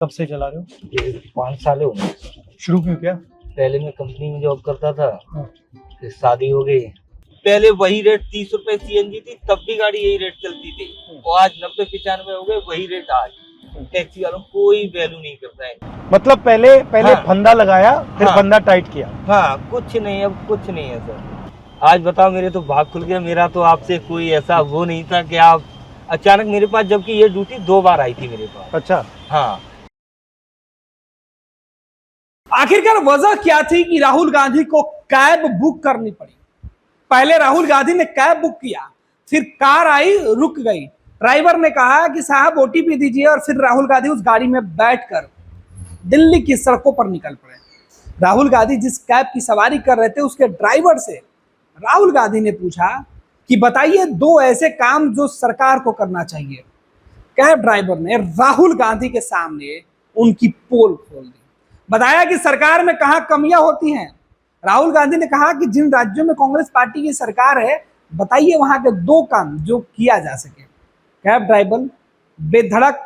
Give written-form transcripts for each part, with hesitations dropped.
कब से चला रहे हो? ये 5 साल हो गए। शुरू क्यों किया? पहले मैं कंपनी में जॉब करता था, हाँ। फिर शादी हो गई। पहले वही रेट 30 रुपए सीएनजी थी, तब भी गाड़ी यही रेट चलती थी। और आज 90-95 हो गए, वही रेट आज। टैक्सी वालों कोई वैल्यू नहीं करता है। मतलब पहले हाँ। फंदा लगाया, फिर हाँ। फंदा टाइट किया। हाँ, कुछ नहीं, अब कुछ नहीं है सर। आज बताओ, मेरे तो भाग खुल गया। मेरा तो आपसे कोई ऐसा वो नहीं था कि आप अचानक मेरे पास, जबकि ये ड्यूटी 2 बार आई थी मेरे पास। अच्छा। हाँ। आखिरकार वजह क्या थी कि राहुल गांधी को कैब बुक करनी पड़ी? पहले राहुल गांधी ने कैब बुक किया, फिर कार आई, रुक गई। ड्राइवर ने कहा कि साहब ओटीपी दीजिए, और फिर राहुल गांधी उस गाड़ी में बैठकर दिल्ली की सड़कों पर निकल पड़े। राहुल गांधी जिस कैब की सवारी कर रहे थे, उसके ड्राइवर से राहुल गांधी ने पूछा कि बताइए 2 ऐसे काम जो सरकार को करना चाहिए। कैब ड्राइवर ने राहुल गांधी के सामने उनकी पोल खोल दी, बताया कि सरकार में कहां कमियां होती हैं। राहुल गांधी ने कहा कि जिन राज्यों में कांग्रेस पार्टी की सरकार है, बताइए वहां के 2 काम जो किया जा सके। कैब ड्राइवर बेधड़क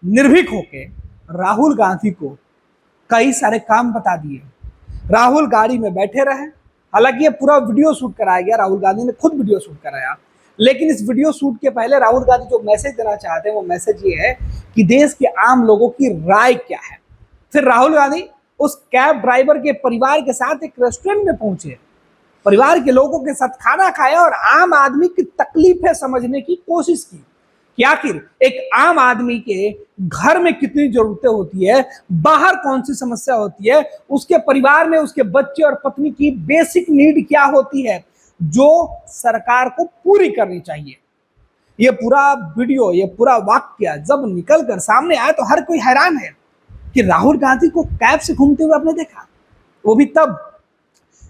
निर्भीक होके राहुल गांधी को कई सारे काम बता दिए। राहुल गाड़ी में बैठे रहे। हालांकि ये पूरा वीडियो शूट कराया गया, राहुल गांधी ने खुद वीडियो शूट कराया, लेकिन इस वीडियो शूट के पहले राहुल गांधी जो मैसेज देना चाहते हैं, वो मैसेज ये है कि देश के आम लोगों की राय क्या है। फिर राहुल गांधी उस कैब ड्राइवर के परिवार के साथ एक रेस्टोरेंट में पहुंचे, परिवार के लोगों के साथ खाना खाया और आम आदमी की तकलीफें समझने की कोशिश की कि आखिर एक आम आदमी के घर में कितनी जरूरतें होती है, बाहर कौन सी समस्या होती है, उसके परिवार में उसके बच्चे और पत्नी की बेसिक नीड क्या होती है, जो सरकार को पूरी करनी चाहिए। ये पूरा वीडियो, ये पूरा वाक्य जब निकलकर सामने आया तो हर कोई हैरान है कि राहुल गांधी को कैब से घूमते हुए आपने देखा, वो भी तब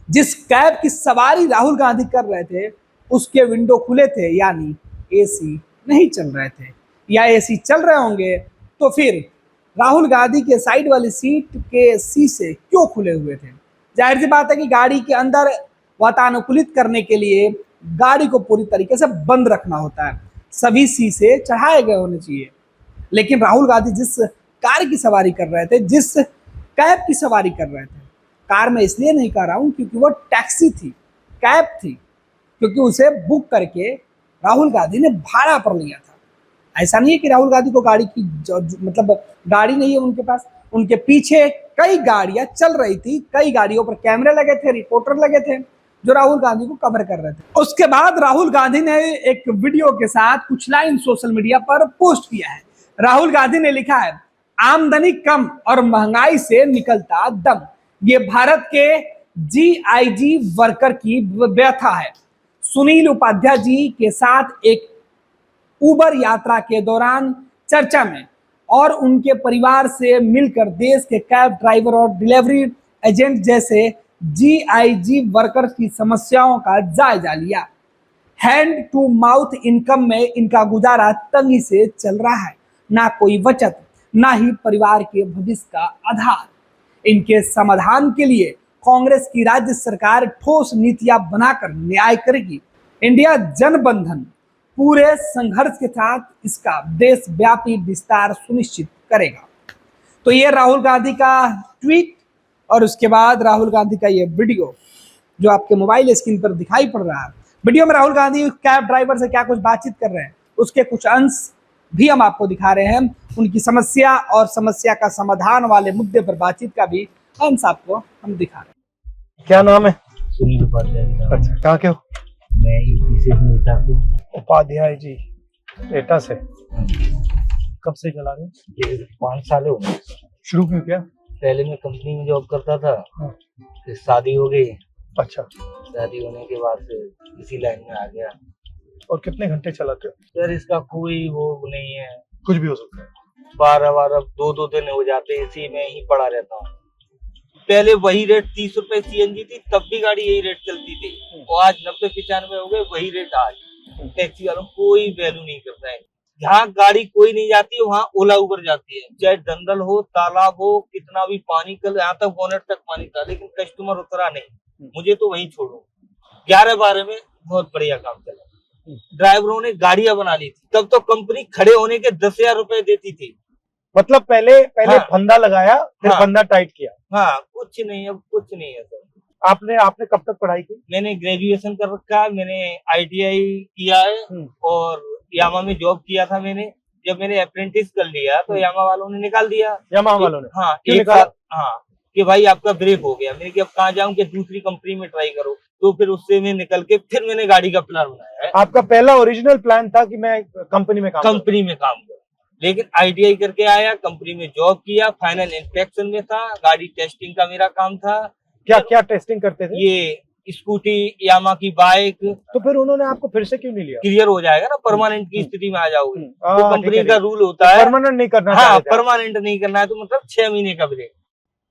जिस कैब की सवारी राहुल गांधी कर रहे थे उसके विंडो खुले थे, यानी एसी नहीं चल रहे थे। या एसी चल रहे होंगे तो फिर राहुल गांधी के साइड वाली सीट के शीशे क्यों खुले हुए थे? जाहिर सी बात है कि गाड़ी के अंदर वातानुकूलित करने के लिए गाड़ी को पूरी तरीके से बंद रखना होता है, सभी शीशे चढ़ाए गए होने चाहिए। लेकिन राहुल गांधी जिस कार की सवारी कर रहे थे, जिस कैब की सवारी कर रहे थे, कार में इसलिए नहीं कह रहा हूं क्योंकि वो टैक्सी थी, कैब थी, क्योंकि उसे बुक करके राहुल गांधी ने भाड़ा पर लिया था। ऐसा नहीं है कि राहुल गांधी को गाड़ी की मतलब गाड़ी नहीं है उनके पास, उनके पीछे कई गाड़ियां चल रही थी, कई गाड़ियों पर कैमरे लगे थे, रिपोर्टर लगे थे जो राहुल गांधी को कवर कर रहे थे। उसके बाद राहुल गांधी ने एक वीडियो के साथ कुछ लाइन सोशल मीडिया पर पोस्ट किया है। राहुल गांधी ने लिखा है, आमदनी कम और महंगाई से निकलता दम, ये भारत के जीआईजी वर्कर की व्यथा है। सुनील उपाध्याय जी के साथ एक उबर यात्रा के दौरान चर्चा में और उनके परिवार से मिलकर देश के कैब ड्राइवर और डिलीवरी एजेंट जैसे जीआईजी वर्कर की समस्याओं का जायजा लिया। हैंड टू माउथ इनकम में इनका गुजारा तंगी से चल रहा है, ना कोई बचत, ना ही परिवार के भविष्य का आधार। इनके समाधान के लिए कांग्रेस की राज्य सरकार ठोस नीतियां बनाकर न्याय करेगी। इंडिया जनबंधन पूरे संघर्ष के साथ इसका देशव्यापी विस्तार सुनिश्चित करेगा। तो ये राहुल गांधी का ट्वीट और उसके बाद राहुल गांधी का ये वीडियो जो आपके मोबाइल स्क्रीन पर दिखाई पड़ रहा है। वीडियो में राहुल गांधी कैब ड्राइवर से क्या कुछ बातचीत कर रहे हैं, उसके कुछ अंश भी हम आपको दिखा रहे हैं। उनकी समस्या और समस्या का समाधान वाले मुद्दे पर बातचीत का भी अंश आपको हम दिखा रहे हैं। क्या नाम है? सुनील उपाध्याय जी। अच्छा, कहाँ के हो? मैं यूपी से हूँ, एटा से। उपाध्याय जी, एटा से। कब से चला रहे हो? ये 5 साल हो गए। शुरू क्यों किया? पहले मैं कंपनी में जॉब करता था, हाँ। फिर शादी हो गई। अच्छा। शादी होने के बाद फिर इसी लाइन में आ गया। और कितने घंटे चलाते हो? सर इसका कोई वो नहीं है, कुछ भी हो सकता है। 12 2 दिन हो जाते, इसी में ही पड़ा रहता हूँ। पहले वही रेट 30 रुपए सीएनजी थी, तब भी गाड़ी यही रेट चलती थी। और आज 90-95 हो गए, वही रेट आज। टैक्सी वालों कोई वैल्यू नहीं करता है। जहाँ गाड़ी कोई नहीं जाती है वहाँ ओला उबर जाती है, चाहे दंदल हो, तालाब हो, कितना भी पानी, कल यहाँ तक बोनेट तक पानी था, लेकिन कस्टमर उतरा नहीं। मुझे तो वही छोड़ो। 11-12 में बहुत बढ़िया काम चला। ड्राइवरों ने गाड़ियां बना ली थी, तब तो कंपनी खड़े होने के 10,000 रुपए देती थी। मतलब पहले हाँ। फंदा लगाया, फिर हाँ। फंदा टाइट किया। हाँ, कुछ नहीं, अब कुछ नहीं है सर। आपने कब तक पढ़ाई की? मैंने ग्रेजुएशन कर रखा है, मैंने ITI किया है और यामा में जॉब किया था मैंने। जब मैंने अप्रेंटिस कर लिया तो यामा वालों ने निकाल दिया। यामाहा वालों ने? हाँ, क्यों एक निकाला? साल। हाँ, कि भाई आपका ब्रेक हो गया। मैंने कहा अब कहाँ जाऊँ, कि दूसरी कंपनी में ट्राई करो। तो फिर उससे मैं निकल के फिर मैंने गाड़ी का प्लान बनाया है। आपका पहला ओरिजिनल प्लान था कि मैं कंपनी में काम करूँ, लेकिन ITI करके आया, कंपनी में जॉब किया, फाइनल इंस्पेक्शन में था, गाड़ी टेस्टिंग का मेरा काम था। क्या क्या टेस्टिंग करते थे? ये स्कूटी, यामा की बाइक। तो फिर उन्होंने आपको फिर से क्यों नहीं लिया? क्लियर हो जाएगा ना, परमानेंट की स्थिति में आ जाओगे। तो ठीक कंपनी है, का रूल होता है परमानेंट नहीं करना हाँ, चाहते थे आप। परमानेंट नहीं करना है, तो मतलब 6 महीने का ब्रेक।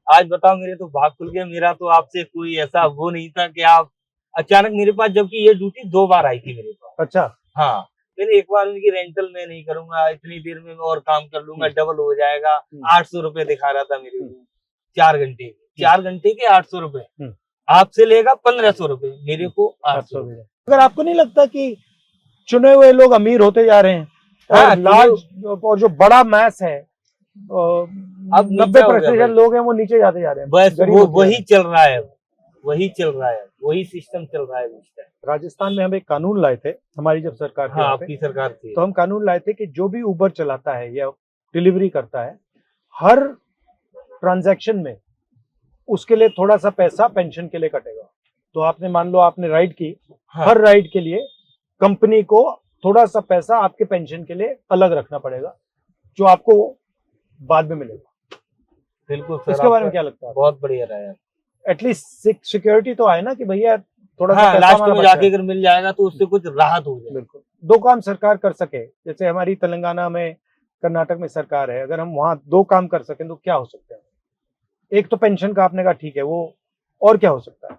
आज बताओ, मेरे तो भाग खुल गया। मेरा तो आपसे कोई ऐसा वो नहीं था कि आप अचानक मेरे पास, जबकि ये ड्यूटी 2 बार आई थी मेरे पास। अच्छा। हाँ, मैंने एक बार उनकी रेंटल में नहीं करूंगा, इतनी देर में मैं और काम कर लूंगा, डबल हो जाएगा। 800 रुपए दिखा रहा था मेरे को 4 घंटे के। 4 घंटे के 800 रुपए। आपसे लेगा 1500 रुपए, मेरे को 800 रुपए। अगर आपको नहीं लगता कि चुने हुए लोग अमीर होते जा रहे हैं हाँ, और लार्ज और जो बड़ा मैस है, अब 90% लोग हैं वो नीचे जाते जा रहे हैं? बस वो वही चल रहा है, वही सिस्टम चल रहा है। राजस्थान में हम एक कानून लाए थे, हमारी जब सरकार थी, हाँ, आपकी सरकार थी, तो हम कानून लाए थे कि जो भी उबर चलाता है या डिलीवरी करता है, हर ट्रांजैक्शन में उसके लिए थोड़ा सा पैसा पेंशन के लिए कटेगा। तो आपने मान लो आपने राइड की, हाँ। हर राइड के लिए कंपनी को थोड़ा सा पैसा आपके पेंशन के लिए अलग रखना पड़ेगा, जो आपको बाद में मिलेगा। बिल्कुल सर, इसके बारे में क्या लगता है? बहुत बढ़िया रहा है। एटलीस्ट सिक्योरिटी तो आए ना कि भैया थोड़ा हाँ, सा पैसा लास्ट में जाके अगर मिल जाएगा तो उससे कुछ राहत हो जाए। बिल्कुल। 2 काम सरकार कर सके, जैसे हमारी तेलंगाना में, कर्नाटक में सरकार है, अगर हम वहां 2 काम कर सकें तो क्या हो सकता है? एक तो पेंशन का आपने कहा ठीक है, वो और क्या हो सकता है?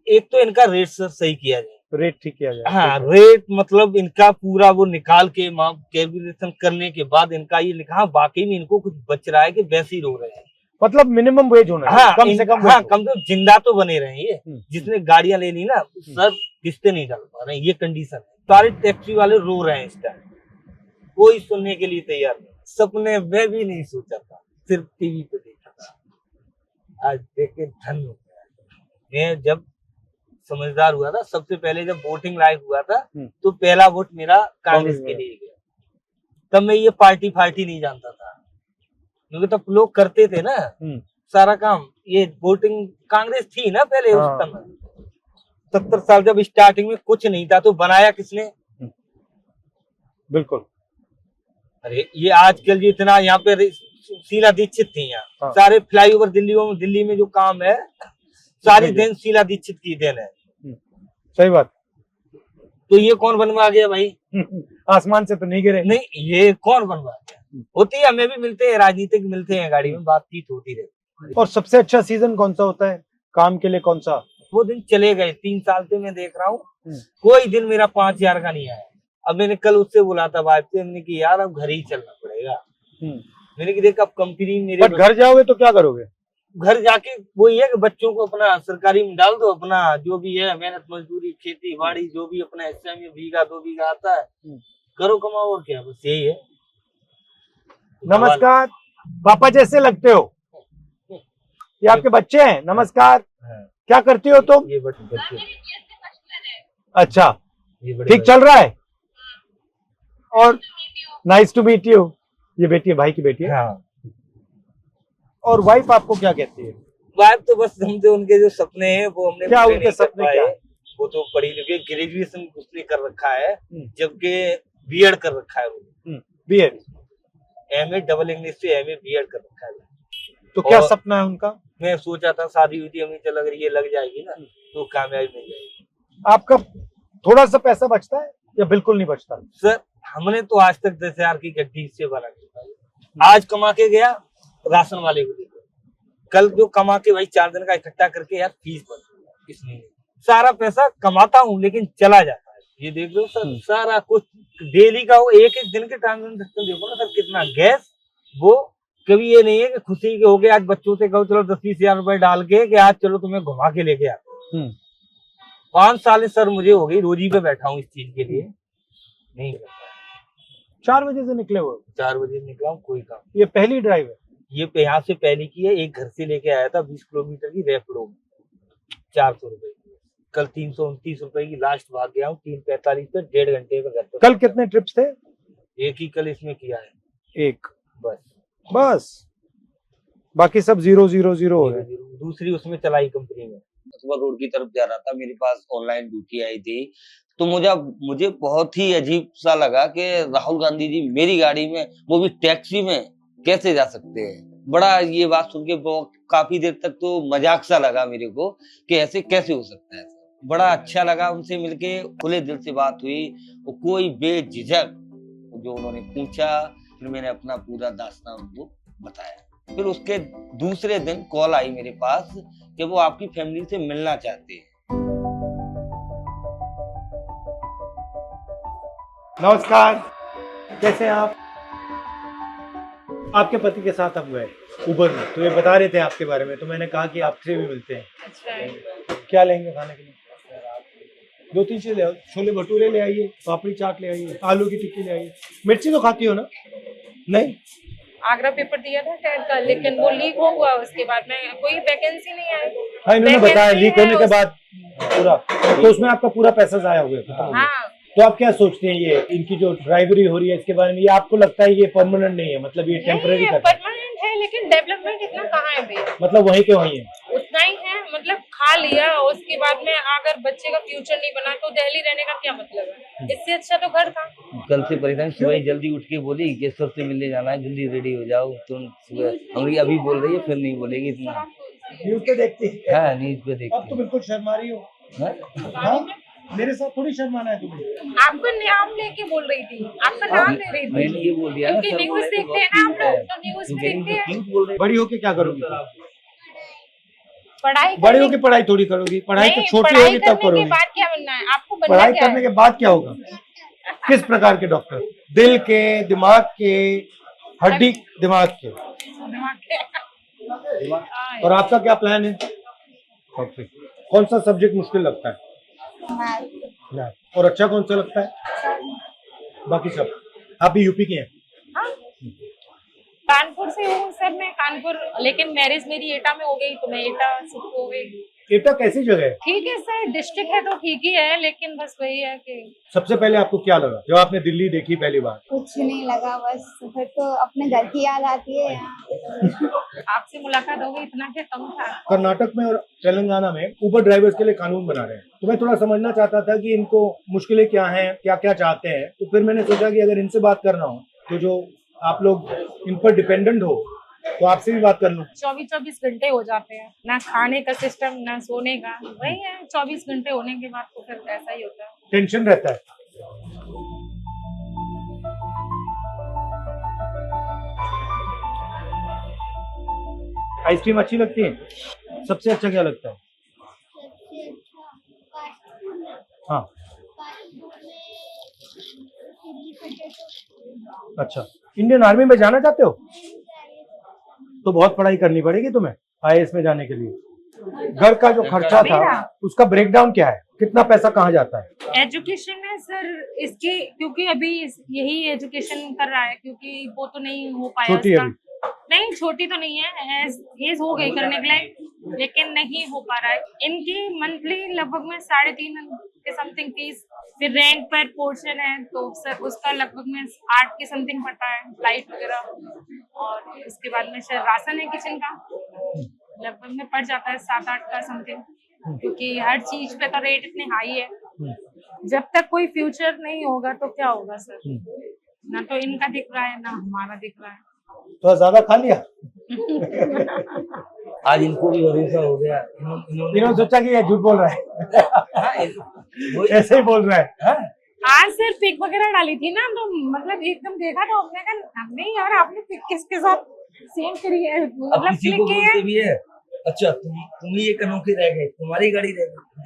एक तो इनका रेट सही किया जाए, रेट ठीक किया जाए। हाँ, रेट मतलब इनका पूरा वो निकाल के कैलकुलेशन करने के बाद इनका ये लिखा वाकई में इनको कुछ बच रहा है कि वैसे ही रो रहे हैं। मतलब मिनिमम वेज होना हाँ, कम से कम। हाँ, कम से जिंदा तो बने रहे। ये जिसने गाड़ियां ले ली ना, सर किस्तें नहीं डाल पा रहे हैं, ये कंडीशन है। सारे टैक्सी वाले रो रहे हैं इस टाइम, कोई सुनने के लिए तैयार नहीं। सपने में भी नहीं सोचा था, सिर्फ टीवी पे देखा था। आज देख के धन्य हो गया। मैं जब समझदार हुआ था, सबसे पहले जब वोटिंग लाइव हुआ था, तो पहला वोट मेरा कांग्रेस के लिए गया। तब मैं ये पार्टी नहीं जानता था, क्योंकि तब लोग करते थे ना सारा काम। ये वोटिंग कांग्रेस थी ना पहले उस समय। 70 साल जब स्टार्टिंग में कुछ नहीं था, तो बनाया किसने? बिल्कुल। अरे ये आजकल जो इतना यहाँ पे शीला दीक्षित थी, यहाँ सारे फ्लाईओवर दिल्ली में जो काम है, सारी देन शीला दीक्षित की देन है। सही बात। तो ये कौन बनवा गया भाई? आसमान से तो नहीं गिरे। नहीं, ये कौन बनवा गया? होती है, हमें भी मिलते हैं, राजनीतिक मिलते हैं, गाड़ी में बातचीत होती रहती। और सबसे अच्छा सीजन कौन सा होता है काम के लिए? कौन सा? वो दिन चले गए, 3 साल से मैं देख रहा हूँ, कोई दिन मेरा 5000 का नहीं आया। अब मैंने कल उससे बोला था वाइफ से, मैंने कि यार अब घर ही चलना पड़ेगा। मैंने कि देख अब कंपनी मेरे घर जाओगे तो क्या करोगे? घर जाके वो ये कि बच्चों को अपना सरकारी में डाल दो, अपना जो भी है मेहनत मजदूरी खेती बाड़ी जो भी अपना हिस्से में बीघा 2 बीघा आता है करो, कमाओ, और क्या, बस यही है। नमस्कार, पापा जैसे लगते हो। ये आपके बच्चे हैं? नमस्कार। क्या करती हो तुम? ये बच्चे। अच्छा, ठीक चल रहा है। और नाइस टू मीट यू। ये बेटी है, भाई की बेटी है। हाँ। और वाइफ आपको क्या कहती है? वाइफ तो बस हमसे उनके जो सपने हैं वो हमने क्या उनके सपने क्या है? वो तो पढ़ी लिखी, ग्रेजुएशन उसने कर रखा है, जबकि बीएड कर रखा है। वो बीएड, एमए डबल इंग्लिश से एमए बीएड कर रखा है। तो क्या सपना है उनका? मैं सोचा था शादी हुई थी, हमें चल अगर ये लग जाएगी ना तो कामयाबी मिल जाएगी। आपका थोड़ा सा पैसा बचता है या बिल्कुल नहीं बचता? सर हमने तो आज तक 10,000 की गड्डी इससे बना के, आज कमा के गया राशन वाले को देकर, कल जो कमा के भाई 4 दिन का इकट्ठा करके यार फीस भर, इसलिए सारा पैसा कमाता हूँ लेकिन चला जाता है। ये देख लो सर, सारा कुछ डेली का वो एक दिन के ट्रांजेक्शन देखो ना सर, कितना गैस। वो कभी ये नहीं है कि खुशी के हो गए आज बच्चों से कहो चलो 10-20 हजार रुपए डाल के कि आज चलो तुम्हें घुमा के लेके आते। 5 साल सर मुझे हो गई रोजी पे बैठा हूँ इस चीज के लिए, नहीं करता। 4 बजे से निकले हुए हो? 4 बजे निकला हूँ, कोई काम। ये पहली ड्राइव है? ये यहाँ से पहले की है, एक घर से लेके आया था 20 किलोमीटर की रैपिडो में, 400 रुपए की। कल 329 रुपए की लास्ट भाग गया हूँ, 3:45 पे, 1.5 घंटे में घर पे। कल कितने ट्रिप्स थे? एक ही कल इसमें किया है, एक बस। बस, बाकी सब 0-0-0 हो रहे हैं। दूसरी उसमें चलाई कंपनी में। सुबह रोड की तरफ जा रहा था, मेरे पास ऑनलाइन ड्यूटी आई थी, तो मुझे बहुत ही अजीब सा लगा कि राहुल गांधी जी मेरी गाड़ी में, वो भी टैक्सी में, कैसे जा सकते हैं। बड़ा ये बात सुन के काफी देर तक तो मजाक सा लगा मेरे को कि ऐसे कैसे हो सकता है। बड़ा अच्छा लगा उनसे मिलके, खुले दिल से बात हुई, वो कोई बेझिझक जो उन्होंने पूछा, फिर मैंने अपना पूरा दास्तान उनको बताया। फिर उसके दूसरे दिन कॉल आई मेरे पास कि वो आपकी फैमिली से मिलना चाहते हैं। नमस्कार, कैसे हैं आप? आपके पति के साथ हम गए उबर में, तो ये बता रहे थे आपके बारे में, तो मैंने कहा कि आपसे भी मिलते हैं। अच्छा, क्या लेंगे खाने के लिए? 2-3 चीज ले आओ, छोले भटूरे ले आइए, पापड़ी चाट ले आइए, आलू की टिक्की ले आइए। मिर्ची तो खाती हो ना? नहीं? आगरा पेपर दिया था टेट का, लेकिन वो लीक हो हुआ, उसके बाद में कोई वैकेंसी नहीं आई। हाँ, इन्होंने बताया वैकेंसी लीक है होने के बाद पूरा, तो उसमें आपका पूरा पैसा जाया हो गया। हाँ, तो आप क्या सोचते हैं, ये इनकी जो ड्राइवरी हो रही है इसके बारे में, ये आपको लगता है ये परमानेंट नहीं है, मतलब ये टेम्पररी नहीं, है? परमानेंट है, लेकिन डेवलपमेंट इतना कहाँ है भैया? मतलब वहीं के वहीं है? उतना ही है, मतलब खा लिया, उसके बाद में अगर बच्चे का फ्यूचर नहीं बना तो दिल्ली रहने का क्या मतलब है? इससे अच्छा तो घर था। कल से परेशान, सुबह जल्दी उठ के बोली केशव से मिलने जाना है, जल्दी रेडी हो जाओ तुम। सुबह हम अभी बोल रही है, फिर नहीं बोलेगी इतना। न्यूज पे देखती है? हाँ, न्यूज पे अब देखते तो बिल्कुल शर्मा रही हो। हैं। हाँ? मेरे साथ थोड़ी शर्माना है तुम्हें। आपका नाम लेके बोल रही थी, आपका नाम ले रही मैंने थी, ये बोल दिया ना, क्योंकि सब न्यूज बोले तो देखते हैं ना बहुत आप लोग, ठीक तो न्यूज है। में देखते हैं। क्यों बोल रहे बड़ी होके क्या करोगी? पढ़ाई बड़ी करने- होके पढ़ाई थोड़ी करोगी, पढ़ाई तो नहीं, छोटी पढ़ाई होगी तब करने करोगी। के बाद क्या बनना है आपको? बनना पढ़ाई क्या करने है? के बाद क्या होगा? किस प्रकार के डॉक्टर? दिल के, दिमाग के, हड्डी दिमाग के? दिमाग के- हाँ, और आपका क्या प्लान है? ओके। कौन सा सब्जेक्ट मुश्किल लगता है? मैथ। और अच्छा कौन सा लगता है? बाकी सब। आप भी यूपी के हैं? हाँ। कानपुर से हूँ सर, मैं कानपुर, लेकिन मैरिज मेरी एटा में हो गई, तो मैं एटा शिफ्ट हो गई। एटा कैसी जगह है? ठीक है सर, डिस्ट्रिक्ट है तो ठीक ही है, लेकिन बस वही है कि सबसे पहले आपको क्या लगा जब आपने दिल्ली देखी पहली बार? कुछ नहीं लगा, बस फिर तो अपने घर की याद आती है। आपसे मुलाकात हो गई, इतना क्या कम था? कर्नाटक में और तेलंगाना में उबर ड्राइवर्स के लिए कानून बना रहे हैं, तो मैं थोड़ा समझना चाहता था कि इनको मुश्किलें क्या हैं, क्या क्या चाहते हैं। तो फिर मैंने सोचा कि अगर इनसे बात करना हो तो जो आप लोग इन पर डिपेंडेंट हो, तो आपसे भी बात कर लूं। 24 घंटे हो जाते हैं, ना खाने का सिस्टम, ना सोने का, वही है। 24 घंटे होने के बाद तो फिर ऐसा ही होता है। टेंशन रहता है। आइसक्रीम अच्छी लगती है? सबसे अच्छा क्या लगता है? हाँ, अच्छा। इंडियन आर्मी में जाना चाहते हो? तो बहुत पढ़ाई करनी पड़ेगी तुम्हें आईएएस में जाने के लिए। घर का जो खर्चा था उसका ब्रेकडाउन क्या है? कितना पैसा कहाँ जाता है? एजुकेशन है सर इसकी, क्योंकि अभी यही एजुकेशन कर रहा है, क्योंकि वो तो नहीं हो पाया छोटी उसका। अभी? नहीं, छोटी तो नहीं है, एज हो गई करने के लिए, लेकिन नहीं हो पा रहा है। इनकी मंथली लगभग में 3.5 के समथिंग फीस, फिर रेंट पर पोर्शन है तो सर उसका लगभग में 8 के समथिंग पड़ता है, लाइट वगैरह, और उसके बाद में सर राशन है किचन का, लगभग में पड़ जाता है 7-8 का समथिंग, क्योंकि हर चीज पे तो रेट इतने हाई है। जब तक कोई फ्यूचर नहीं होगा तो क्या होगा सर? ना तो इनका दिख रहा है, ना हमारा दिख रहा है। तो ज्यादा खा लिया? आज इनको भी भरोसा हो गया। इन्होंने सोचा कि ये झूठ बोल रहा है। ऐसे ही बोल रहा है। हाँ? आज सिर्फ पिक वगैरह डाली थी ना, तो मतलब एकदम देखा तो हमने कहा नहीं यार, आपने पिक किसके साथ सेम करी है, मतलब किसी क्लिक को की है। बोलते भी है, अच्छा तुम ही एक अनोखे रह गए, तुम्हारी गाड़ी रह गई।